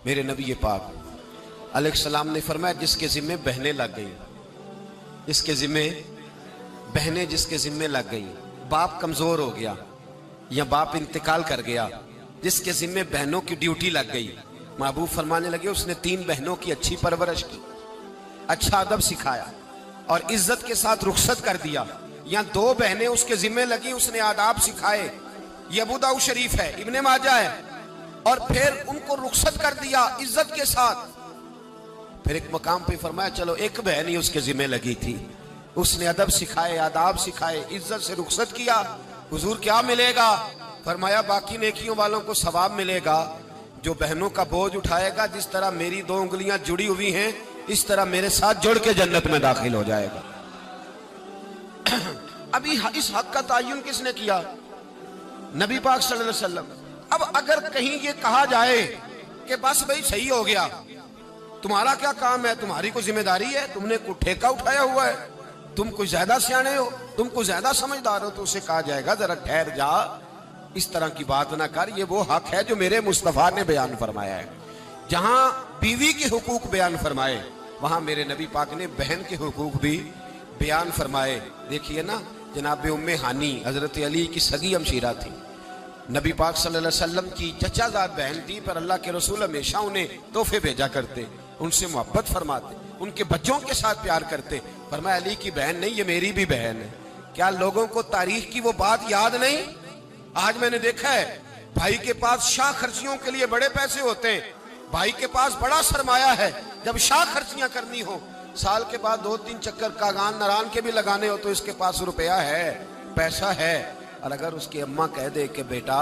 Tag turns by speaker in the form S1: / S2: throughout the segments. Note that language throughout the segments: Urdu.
S1: میرے نبی پاک علیہ السلام نے فرمایا جس کے ذمے بہنیں لگ گئی، جس کے ذمے بہنیں جس کے ذمے لگ گئی، باپ کمزور ہو گیا یا باپ انتقال کر گیا، جس کے ذمے بہنوں کی ڈیوٹی لگ گئی، محبوب فرمانے لگے اس نے 3 بہنوں کی اچھی پرورش کی، اچھا ادب سکھایا اور عزت کے ساتھ رخصت کر دیا، یا 2 بہنیں اس کے ذمے لگی، اس نے آداب سکھائے، یہ ابو داؤد شریف ہے، ابن ماجہ ہے، اور پھر ان کو رخصت کر دیا عزت کے ساتھ۔ پھر ایک مقام پہ فرمایا چلو ایک بہن ہی اس کے ذمے لگی تھی، اس نے ادب سکھائے، آداب سکھائے، عزت سے رخصت کیا، حضور کیا ملے گا؟ فرمایا باقی نیکیوں والوں کو ثواب ملے گا، جو بہنوں کا بوجھ اٹھائے گا جس طرح میری 2 انگلیاں جڑی ہوئی ہیں اس طرح میرے ساتھ جڑ کے جنت میں داخل ہو جائے گا۔ ابھی اس حق کا تعین کس نے کیا؟ نبی پاک صلی اللہ علیہ وسلم۔ اب اگر کہیں یہ کہا جائے کہ بس بھئی صحیح ہو گیا، تمہارا کیا کام ہے، تمہاری کوئی ذمہ داری ہے، تم نے کوئی ٹھیکہ اٹھایا ہوا ہے، تم کوئی زیادہ سیانے ہو، تم کوئی زیادہ سمجھدار ہو، تو اسے کہا جائے گا ذرا ٹھہر جا، اس طرح کی بات نہ کر، یہ وہ حق ہے جو میرے مصطفیٰ نے بیان فرمایا ہے۔ جہاں بیوی کے حقوق بیان فرمائے وہاں میرے نبی پاک نے بہن کے حقوق بھی بیان فرمائے۔ دیکھیے نا، جناب ام ہانی حضرت علی کی سگی ہمشیرہ تھی، نبی پاک صلی اللہ علیہ وسلم کی چچا زاد بہن تھی، پر اللہ کے رسول ہمیشہ انہیں تحفے بھیجا کرتے، ان سے محبت فرماتے، ان کے بچوں کے ساتھ پیار کرتے۔ فرمایا علی کی بہن نہیں، یہ میری بھی بہن ہے۔ کیا لوگوں کو تاریخ کی وہ بات یاد نہیں؟ آج میں نے دیکھا ہے بھائی کے پاس شاہ خرچیوں کے لیے بڑے پیسے ہوتے ہیں، بھائی کے پاس بڑا سرمایہ ہے، جب شاہ خرچیاں کرنی ہو، سال کے بعد 2-3 چکر کاغان نران کے بھی لگانے ہو تو اس کے پاس روپیہ ہے، پیسہ ہے، اور اگر اس کی اماں کہہ دے کہ بیٹا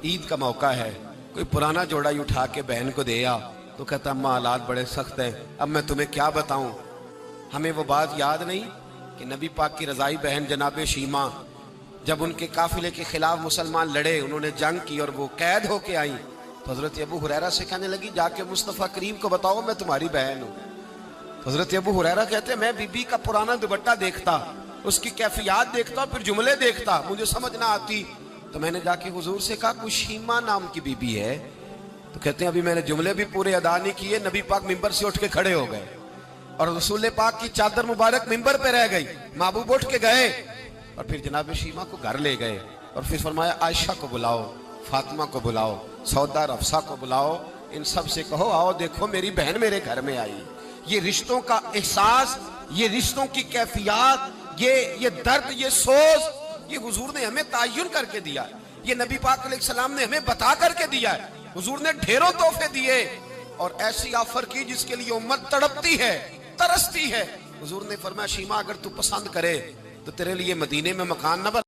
S1: عید کا موقع ہے، کوئی پرانا جوڑا ہی اٹھا کے بہن کو دے آ، تو کہتا اماں حالات بڑے سخت ہیں، اب میں تمہیں کیا بتاؤں۔ ہمیں وہ بات یاد نہیں کہ نبی پاک کی رضائی بہن جناب شیمہ جب ان کے قافلے کے خلاف مسلمان لڑے، انہوں نے جنگ کی اور وہ قید ہو کے آئیں، تو حضرت ابو ہریرہ سے کہنے لگی جا کے مصطفیٰ کریم کو بتاؤ میں تمہاری بہن ہوں۔ حضرت ابو ہریرہ کہتے ہیں میں بی بی کا پرانا دوپٹہ دیکھتا، اس کی کیفیات دیکھتا، پھر جملے دیکھتا، مجھے سمجھ نہ آتی، تو میں نے جا کے حضور سے کہا کوئی شیمہ نام کی بی بی ہے؟ تو کہتے ہیں ابھی میں نے جملے بھی پورے ادا نہیں کیے، نبی پاک ممبر سے اٹھ کے کھڑے ہو گئے اور رسول پاک کی چادر مبارک ممبر پہ رہ گئی، محبوب اٹھ کے گئے اور پھر جناب شیمہ کو گھر لے گئے اور پھر فرمایا عائشہ کو بلاؤ، فاطمہ کو بلاؤ، سودا اور حفصہ کو بلاؤ، ان سب سے کہو آؤ دیکھو میری بہن میرے گھر میں آئی۔ یہ رشتوں کا احساس، یہ رشتوں کی کیفیات، یہ درد، یہ سوز، یہ حضور نے ہمیں تعین کر کے دیا ہے، یہ نبی پاک علیہ السلام نے ہمیں بتا کر کے دیا ہے۔ حضور نے ڈھیروں تحفے دیے اور ایسی آفر کی جس کے لیے امت تڑپتی ہے، ترستی ہے۔ حضور نے فرمایا شیمہ اگر تو پسند کرے تو تیرے لیے مدینے میں مکان نہ بنا